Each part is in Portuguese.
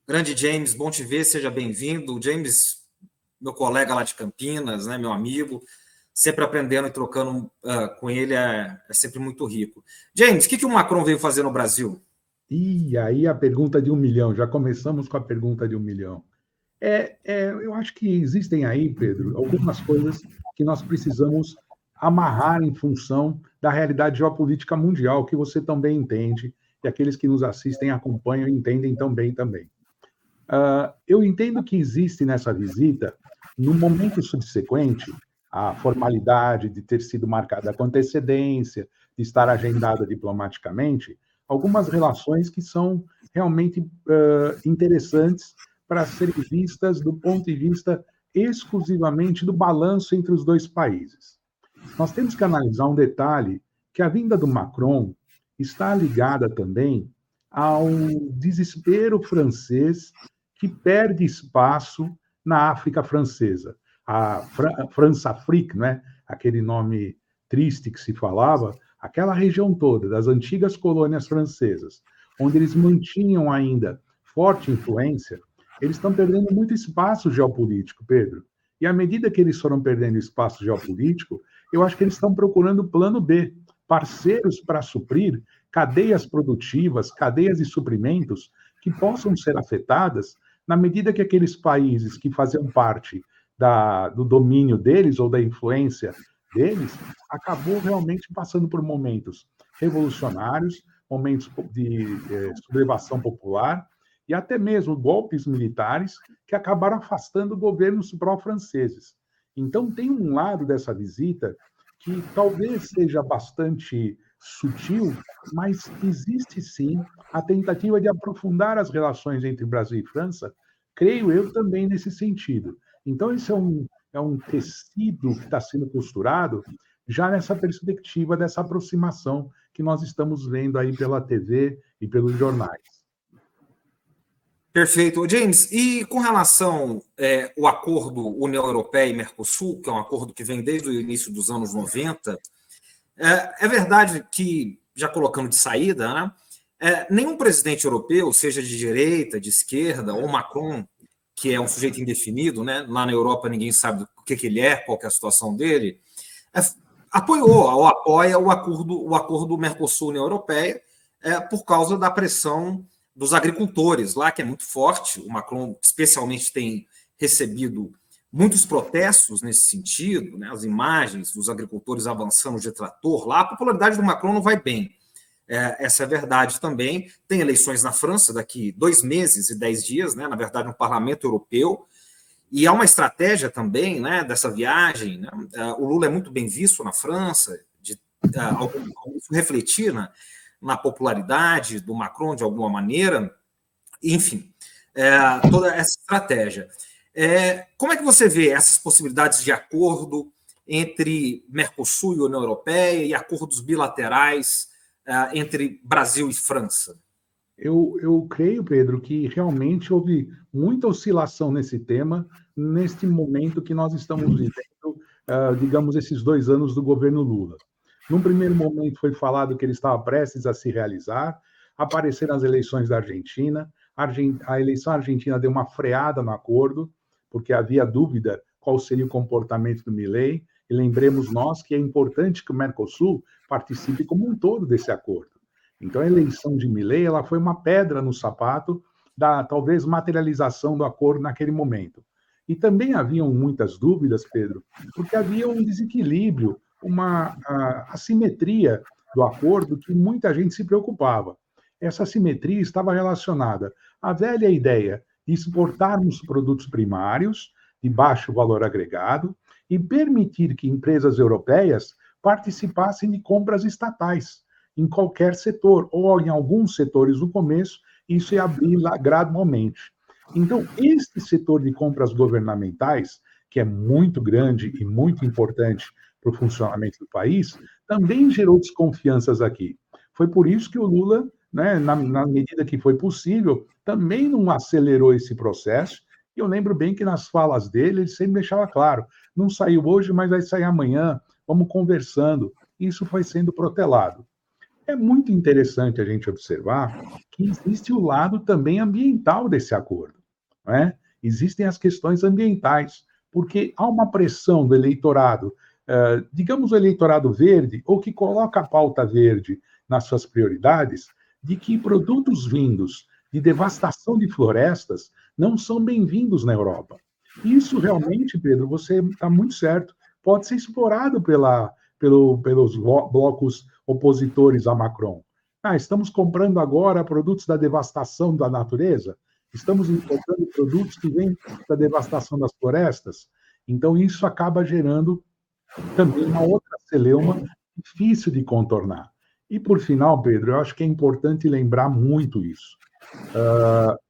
Grande James, bom te ver, seja bem-vindo. O James, meu colega lá de Campinas, né, meu amigo, sempre aprendendo e trocando com ele é sempre muito rico. James, o que o Macron veio fazer no Brasil? E aí a pergunta de 1 milhão, já começamos com a pergunta de 1 milhão. Eu acho que existem aí, Pedro, algumas coisas que nós precisamos amarrar em função da realidade geopolítica mundial, que você também entende, e aqueles que nos assistem, acompanham e entendem também. Eu entendo que existe nessa visita, no momento subsequente, a formalidade de ter sido marcada com antecedência, de estar agendada diplomaticamente, algumas relações que são realmente interessantes para serem vistas do ponto de vista exclusivamente do balanço entre os dois países. Nós temos que analisar um detalhe, que a vinda do Macron está ligada também ao desespero francês que perde espaço na África francesa. A França-Afrique, né? Aquele nome triste que se falava, aquela região toda das antigas colônias francesas, onde eles mantinham ainda forte influência, eles estão perdendo muito espaço geopolítico, Pedro. E à medida que eles foram perdendo espaço geopolítico, eu acho que eles estão procurando plano B, parceiros para suprir cadeias produtivas, cadeias de suprimentos que possam ser afetadas na medida que aqueles países que faziam parte do domínio deles ou da influência deles acabou realmente passando por momentos revolucionários, momentos de sublevação popular e até mesmo golpes militares que acabaram afastando governos pró-franceses. Então, tem um lado dessa visita que talvez seja bastante sutil, mas existe sim a tentativa de aprofundar as relações entre Brasil e França, creio eu também nesse sentido. Então, esse é um tecido que está sendo costurado já nessa perspectiva dessa aproximação que nós estamos vendo aí pela TV e pelos jornais. Perfeito. James, e com relação ao acordo União Europeia e Mercosul, que é um acordo que vem desde o início dos anos 90, é verdade que, já colocando de saída, né, nenhum presidente europeu, seja de direita, de esquerda, ou Macron, que é um sujeito indefinido, né, lá na Europa ninguém sabe o que ele é, qual que é a situação dele, apoiou ou apoia o acordo Mercosul-União Europeia por causa da pressão dos agricultores lá, que é muito forte. O Macron, especialmente, tem recebido muitos protestos nesse sentido, né? As imagens dos agricultores avançando de trator lá, a popularidade do Macron não vai bem. Essa é a verdade também. Tem eleições na França daqui 2 meses e 10 dias, né? Na verdade, no Parlamento Europeu. E há uma estratégia também, né, dessa viagem. Né? O Lula é muito bem visto na França, isso refletir na popularidade do Macron de alguma maneira. Enfim, toda essa estratégia. Como é que você vê essas possibilidades de acordo entre Mercosul e União Europeia e acordos bilaterais entre Brasil e França? Eu creio, Pedro, que realmente houve muita oscilação nesse tema, neste momento que nós estamos vivendo, digamos, esses 2 anos do governo Lula. Num primeiro momento foi falado que ele estava prestes a se realizar, apareceram as eleições da Argentina, a eleição argentina deu uma freada no acordo, porque havia dúvida qual seria o comportamento do Milei, e lembremos nós que é importante que o Mercosul participe como um todo desse acordo. Então, a eleição de Milei ela foi uma pedra no sapato da, talvez, materialização do acordo naquele momento. E também haviam muitas dúvidas, Pedro, porque havia um desequilíbrio, uma assimetria do acordo que muita gente se preocupava. Essa assimetria estava relacionada à velha ideia de exportarmos produtos primários de baixo valor agregado e permitir que empresas europeias participassem de compras estatais em qualquer setor, ou em alguns setores no começo, isso ia abrir lá gradualmente. Então, este setor de compras governamentais, que é muito grande e muito importante para o funcionamento do país, também gerou desconfianças aqui. Foi por isso que o Lula, né, na medida que foi possível, também não acelerou esse processo. E eu lembro bem que nas falas dele, ele sempre deixava claro: não saiu hoje, mas vai sair amanhã, vamos conversando. Isso foi sendo protelado. É muito interessante a gente observar que existe o lado também ambiental desse acordo, não é? Existem as questões ambientais, porque há uma pressão do eleitorado, digamos o eleitorado verde, ou que coloca a pauta verde nas suas prioridades, de que produtos vindos de devastação de florestas não são bem-vindos na Europa. Isso realmente, Pedro, você está muito certo, pode ser explorado pelos blocos opositores a Macron. Estamos comprando agora produtos da devastação da natureza? Estamos importando produtos que vêm da devastação das florestas? Então, isso acaba gerando também uma outra celeuma difícil de contornar. E, por final, Pedro, eu acho que é importante lembrar muito isso.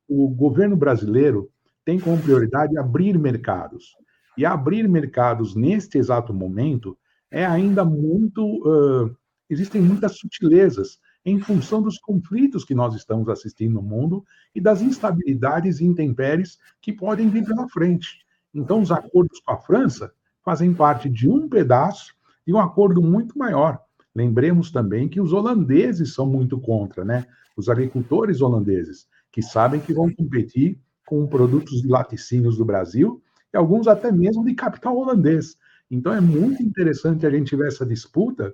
O governo brasileiro tem como prioridade abrir mercados. E abrir mercados neste exato momento é ainda muito. Existem muitas sutilezas em função dos conflitos que nós estamos assistindo no mundo e das instabilidades e intempéries que podem vir pela frente. Então, os acordos com a França fazem parte de um pedaço de um acordo muito maior. Lembremos também que os holandeses são muito contra, né? Os agricultores holandeses, que sabem que vão competir com produtos de laticínios do Brasil e alguns até mesmo de capital holandês. Então, é muito interessante a gente ver essa disputa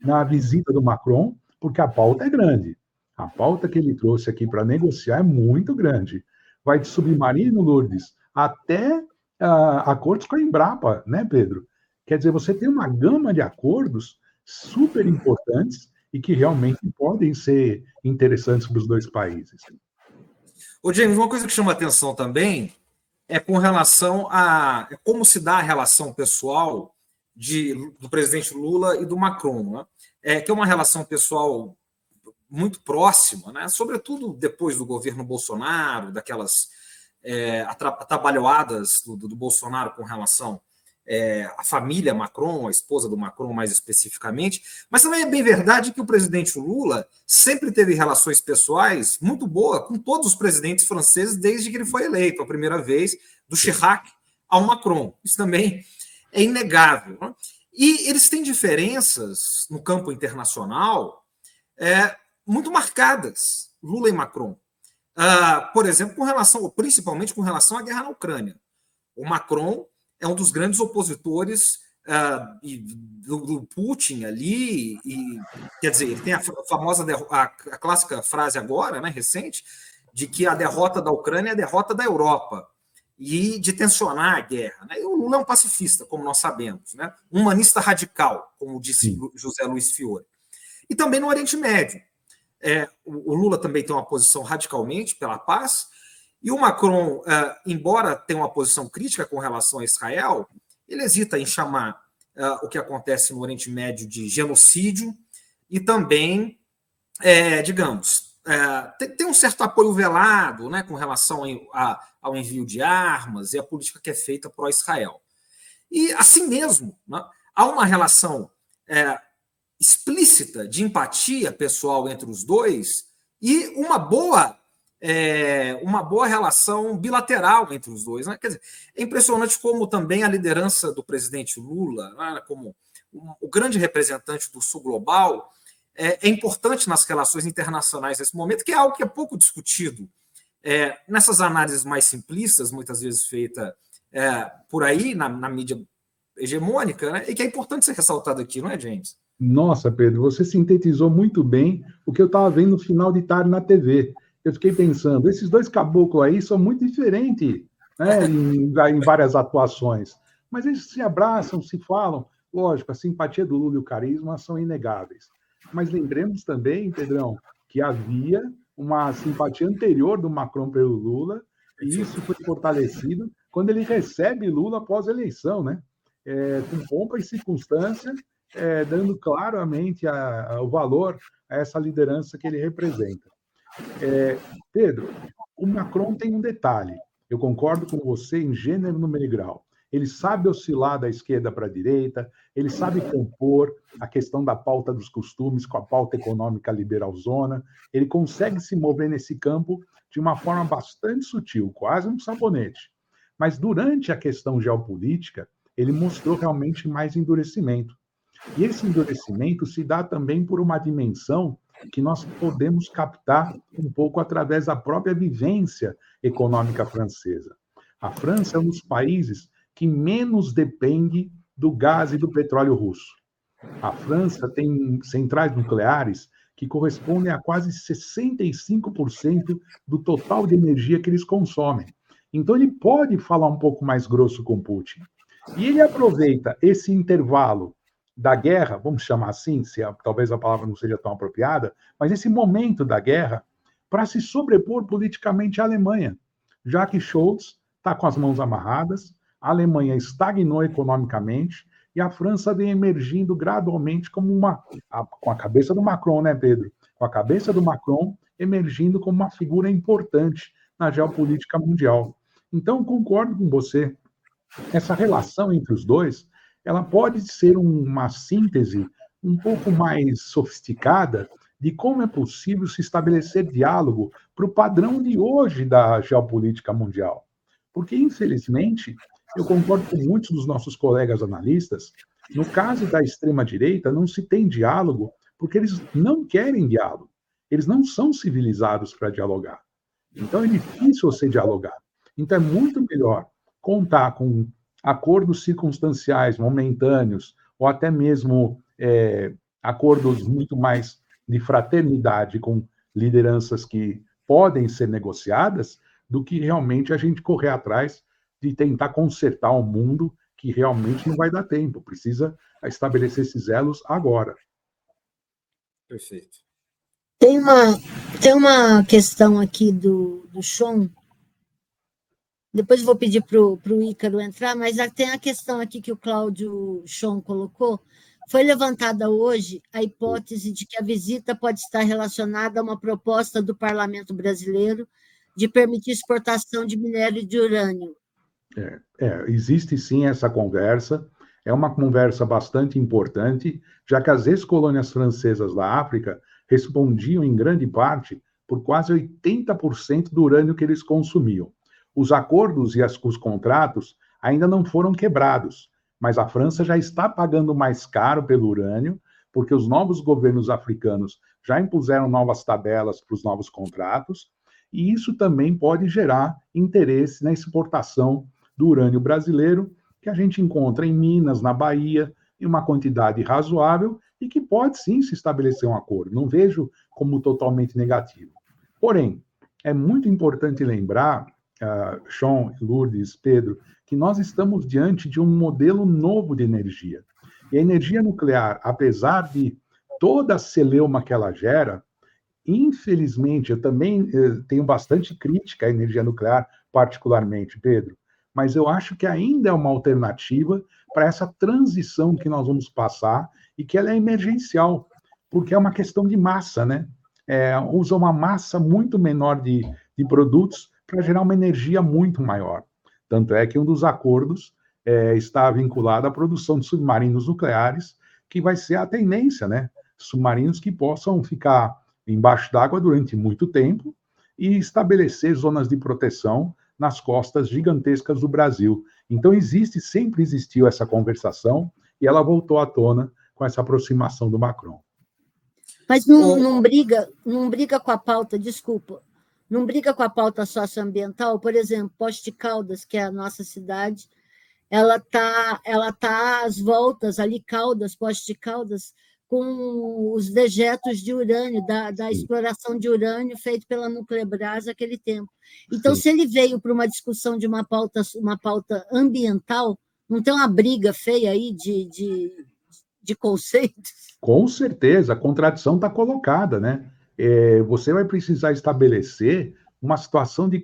na visita do Macron, porque a pauta é grande. A pauta que ele trouxe aqui para negociar é muito grande. Vai de submarino, Lourdes, até acordos com a Embrapa, né, Pedro? Quer dizer, você tem uma gama de acordos super importantes e que realmente podem ser interessantes para os dois países. Ô, James, uma coisa que chama atenção também é com relação a como se dá a relação pessoal do presidente Lula e do Macron, né? Que é uma relação pessoal muito próxima, né? Sobretudo depois do governo Bolsonaro, daquelas atabalhoadas do Bolsonaro com relação à família Macron, a esposa do Macron mais especificamente, mas também é bem verdade que o presidente Lula sempre teve relações pessoais muito boas com todos os presidentes franceses desde que ele foi eleito, a primeira vez, do Chirac ao Macron. Isso também é inegável, né? E eles têm diferenças no campo internacional muito marcadas, Lula e Macron. Por exemplo, principalmente com relação à guerra na Ucrânia. O Macron é um dos grandes opositores do Putin ali, quer dizer, ele tem a famosa, a clássica frase agora, né, recente, de que a derrota da Ucrânia é a derrota da Europa, e de tensionar a guerra, né? E o Lula é um pacifista, como nós sabemos, né? Um humanista radical, como disse José Luiz Fiore. E também no Oriente Médio. O Lula também tem uma posição radicalmente pela paz, e o Macron, embora tenha uma posição crítica com relação a Israel, ele hesita em chamar o que acontece no Oriente Médio de genocídio e também, digamos, tem um certo apoio velado, né, com relação ao envio de armas e a política que é feita pró-Israel. E, assim mesmo, né, há uma relação explícita de empatia pessoal entre os dois e uma boa relação bilateral entre os dois, né? Quer dizer, é impressionante como também a liderança do presidente Lula, né, como o grande representante do Sul global, é importante nas relações internacionais nesse momento, que é algo que é pouco discutido nessas análises mais simplistas, muitas vezes feita por aí, na mídia hegemônica, né, e que é importante ser ressaltado aqui, não é, James? Nossa, Pedro, você sintetizou muito bem o que eu estava vendo no final de tarde na TV. Eu fiquei pensando, esses dois caboclos aí são muito diferentes, né, em várias atuações, mas eles se abraçam, se falam. Lógico, a simpatia do Lula e o carisma são inegáveis. Mas lembremos também, Pedrão, que havia uma simpatia anterior do Macron pelo Lula, e isso foi fortalecido quando ele recebe Lula após a eleição, né? Com pompa e circunstância, dando claramente o valor a essa liderança que ele representa. Pedro, o Macron tem um detalhe. Eu concordo com você em gênero, número e grau. Ele sabe oscilar da esquerda para a direita, ele sabe compor a questão da pauta dos costumes com a pauta econômica liberalzona, ele consegue se mover nesse campo de uma forma bastante sutil, quase um sabonete. Mas durante a questão geopolítica, ele mostrou realmente mais endurecimento. E esse endurecimento se dá também por uma dimensão que nós podemos captar um pouco através da própria vivência econômica francesa. A França é um dos países que menos depende do gás e do petróleo russo. A França tem centrais nucleares que correspondem a quase 65% do total de energia que eles consomem. Então, ele pode falar um pouco mais grosso com Putin. E ele aproveita esse intervalo da guerra, vamos chamar assim, talvez a palavra não seja tão apropriada, mas esse momento da guerra, para se sobrepor politicamente à Alemanha, já que Scholz está com as mãos amarradas, a Alemanha estagnou economicamente e a França vem emergindo gradualmente como com a cabeça do Macron, né, Pedro? Com a cabeça do Macron emergindo como uma figura importante na geopolítica mundial. Então, concordo com você, essa relação entre os dois, ela pode ser uma síntese um pouco mais sofisticada de como é possível se estabelecer diálogo para o padrão de hoje da geopolítica mundial. Porque, infelizmente, eu concordo com muitos dos nossos colegas analistas, no caso da extrema-direita, não se tem diálogo porque eles não querem diálogo. Eles não são civilizados para dialogar. Então, é difícil você dialogar. Então, é muito melhor contar com acordos circunstanciais, momentâneos, ou até mesmo acordos muito mais de fraternidade com lideranças que podem ser negociadas, do que realmente a gente correr atrás de tentar consertar um mundo que realmente não vai dar tempo. Precisa estabelecer esses elos agora. Perfeito. Tem uma questão aqui do Sean. Depois eu vou pedir para o Ícaro entrar, mas tem a questão aqui que o Cláudio Sean colocou. Foi levantada hoje a hipótese de que a visita pode estar relacionada a uma proposta do Parlamento brasileiro de permitir exportação de minério de urânio. Existe sim essa conversa. É uma conversa bastante importante, já que as ex-colônias francesas da África respondiam, em grande parte, por quase 80% do urânio que eles consumiam. Os acordos e os contratos ainda não foram quebrados, mas a França já está pagando mais caro pelo urânio, porque os novos governos africanos já impuseram novas tabelas para os novos contratos, e isso também pode gerar interesse na exportação do urânio brasileiro, que a gente encontra em Minas, na Bahia, em uma quantidade razoável, e que pode sim se estabelecer um acordo. Não vejo como totalmente negativo. Porém, é muito importante lembrar, Sean, Lourdes, Pedro, que nós estamos diante de um modelo novo de energia. E a energia nuclear, apesar de toda a celeuma que ela gera, infelizmente, eu também tenho bastante crítica à energia nuclear, particularmente, Pedro, mas eu acho que ainda é uma alternativa para essa transição que nós vamos passar e que ela é emergencial, porque é uma questão de massa, né? Usa uma massa muito menor de produtos para gerar uma energia muito maior. Tanto é que um dos acordos está vinculado à produção de submarinos nucleares, que vai ser a tendência, né? Submarinos que possam ficar embaixo d'água durante muito tempo e estabelecer zonas de proteção nas costas gigantescas do Brasil. Então, sempre existiu essa conversação e ela voltou à tona com essa aproximação do Macron. Mas não briga com a pauta, desculpa, não briga com a pauta socioambiental? Por exemplo, Poços de Caldas, que é a nossa cidade, ela tá às voltas ali, Poços de Caldas, com os dejetos de urânio, da exploração de urânio feito pela Nuclebras naquele tempo. Então, se ele veio para uma discussão de uma pauta ambiental, não tem uma briga feia aí de conceitos? Com certeza, a contradição está colocada, né? Você vai precisar estabelecer uma situação de,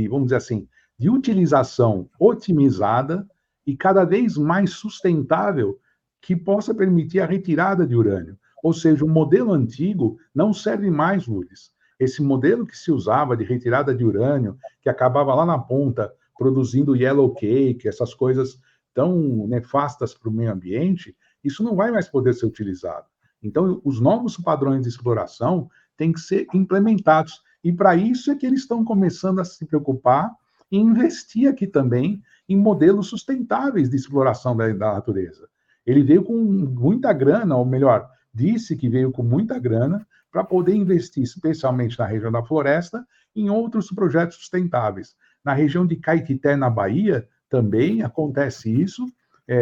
vamos dizer assim, de utilização otimizada e cada vez mais sustentável que possa permitir a retirada de urânio. Ou seja, o modelo antigo não serve mais, Lourdes. Esse modelo que se usava de retirada de urânio, que acabava lá na ponta produzindo yellow cake, essas coisas tão nefastas para o meio ambiente, isso não vai mais poder ser utilizado. Então, os novos padrões de exploração têm que ser implementados. E para isso é que eles estão começando a se preocupar e investir aqui também em modelos sustentáveis de exploração da natureza. Ele veio com muita grana, ou melhor, disse que veio com muita grana para poder investir, especialmente na região da floresta, em outros projetos sustentáveis. Na região de Caetité, na Bahia, também acontece isso,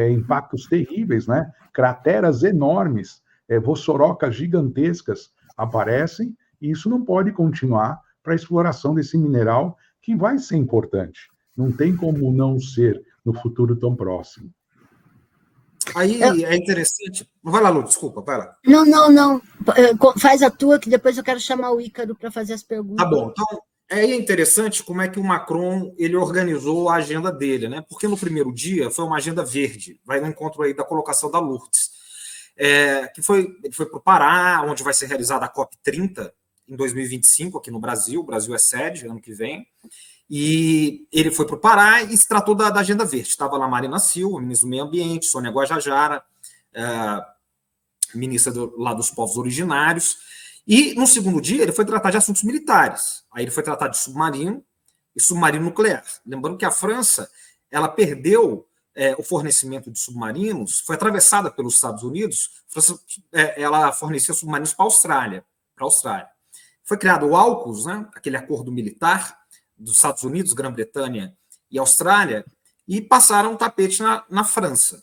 impactos terríveis, né? Crateras enormes, vossorocas gigantescas aparecem, e isso não pode continuar para a exploração desse mineral, que vai ser importante. Não tem como não ser no futuro tão próximo. Aí é interessante. Vai lá, Lu, desculpa, vai lá. Não. Faz a tua, que depois eu quero chamar o Ícaro para fazer as perguntas. Tá bom. Então, é interessante como é que o Macron ele organizou a agenda dele, né? Porque no primeiro dia foi uma agenda verde, vai no encontro aí da colocação da Lourdes, ele foi para o Pará, onde vai ser realizada a COP30 em 2025 aqui no Brasil. O Brasil é sede ano que vem. E ele foi para o Pará e se tratou da agenda verde. Estava lá Marina Silva, ministra do Meio Ambiente, Sônia Guajajara, ministra lá dos povos originários. E no segundo dia ele foi tratar de assuntos militares. Aí ele foi tratar de submarino e submarino nuclear. Lembrando que a França ela perdeu o fornecimento de submarinos, foi atravessada pelos Estados Unidos. A França, ela fornecia submarinos para a Austrália. Foi criado o AUKUS, né, aquele acordo militar dos Estados Unidos, Grã-Bretanha e Austrália, e passaram o tapete na França.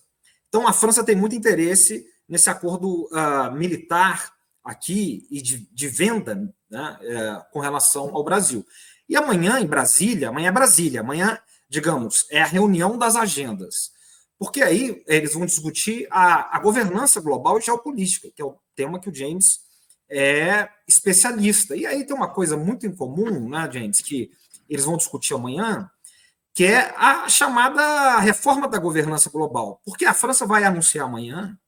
Então, a França tem muito interesse nesse acordo militar aqui e de venda, né, com relação ao Brasil. E amanhã, em Brasília, amanhã, digamos, é a reunião das agendas, porque aí eles vão discutir a governança global e geopolítica, que é o tema que o James é especialista. E aí tem uma coisa muito em comum, né, James, que eles vão discutir amanhã, que é a chamada reforma da governança global. Porque a França vai anunciar amanhã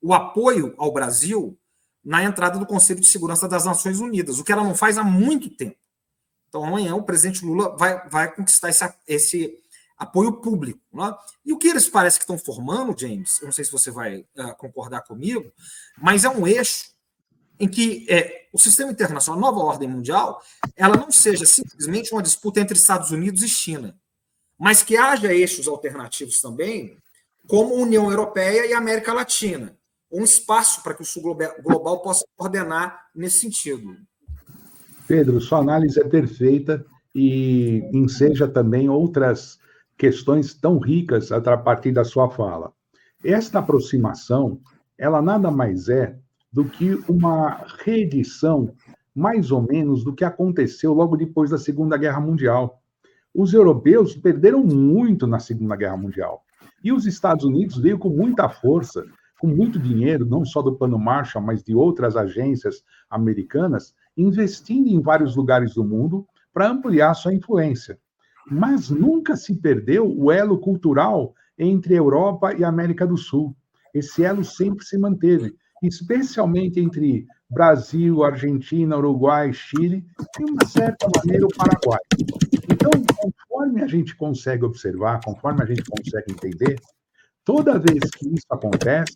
o apoio ao Brasil na entrada do Conselho de Segurança das Nações Unidas, o que ela não faz há muito tempo. Então, amanhã, o presidente Lula vai conquistar esse apoio público. Né? E o que eles parecem que estão formando, James, eu não sei se você vai concordar comigo, mas é um eixo em que o sistema internacional, a nova ordem mundial, ela não seja simplesmente uma disputa entre Estados Unidos e China, mas que haja eixos alternativos também, como União Europeia e América Latina, um espaço para que o Sul global possa coordenar nesse sentido. Pedro, sua análise é perfeita e enseja também outras questões tão ricas a partir da sua fala. Esta aproximação, ela nada mais é do que uma reedição, mais ou menos, do que aconteceu logo depois da Segunda Guerra Mundial. Os europeus perderam muito na Segunda Guerra Mundial. E os Estados Unidos veio com muita força, com muito dinheiro, não só do Plano Marshall, mas de outras agências americanas, investindo em vários lugares do mundo para ampliar sua influência. Mas nunca se perdeu o elo cultural entre Europa e América do Sul. Esse elo sempre se manteve, especialmente entre Brasil, Argentina, Uruguai, Chile, e, de uma certa maneira, o Paraguai. Então, conforme a gente consegue observar, conforme a gente consegue entender, toda vez que isso acontece,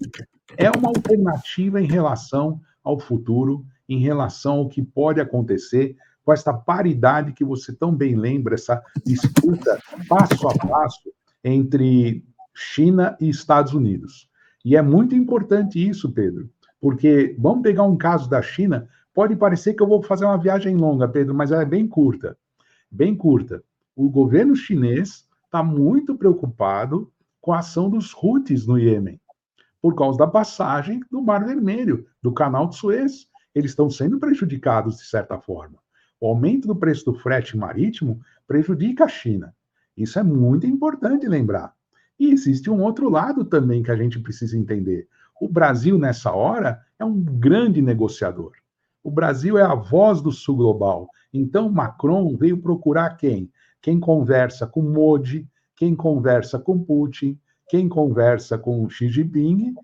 é uma alternativa em relação ao futuro, em relação ao que pode acontecer com essa paridade que você tão bem lembra, essa disputa passo a passo entre China e Estados Unidos. E é muito importante isso, Pedro, porque vamos pegar um caso da China, pode parecer que eu vou fazer uma viagem longa, Pedro, mas ela é bem curta. Bem curta. O governo chinês está muito preocupado com a ação dos Houthis no Iêmen, por causa da passagem do Mar Vermelho, do Canal de Suez. Eles estão sendo prejudicados, de certa forma. O aumento do preço do frete marítimo prejudica a China. Isso é muito importante lembrar. E existe um outro lado também que a gente precisa entender. O Brasil, nessa hora, é um grande negociador. O Brasil é a voz do Sul global. Então, Macron veio procurar quem? Quem conversa com Modi, quem conversa com Putin, quem conversa com Xi Jinping,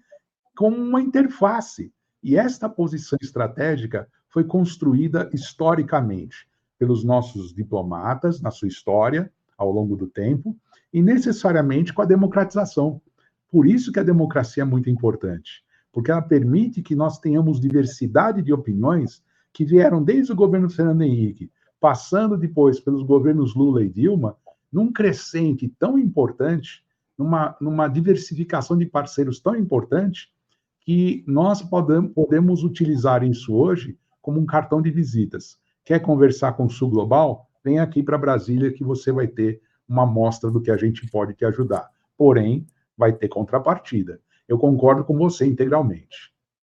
com uma interface. E esta posição estratégica foi construída historicamente pelos nossos diplomatas, na sua história, ao longo do tempo, e necessariamente com a democratização. Por isso que a democracia é muito importante, porque ela permite que nós tenhamos diversidade de opiniões que vieram desde o governo Fernando Henrique, passando depois pelos governos Lula e Dilma, num crescente tão importante, numa diversificação de parceiros tão importante, que nós podemos utilizar isso hoje como um cartão de visitas. Quer conversar com o Sul Global? Vem aqui para Brasília que você vai ter uma amostra do que a gente pode te ajudar. Porém, vai ter contrapartida. Eu concordo com você integralmente.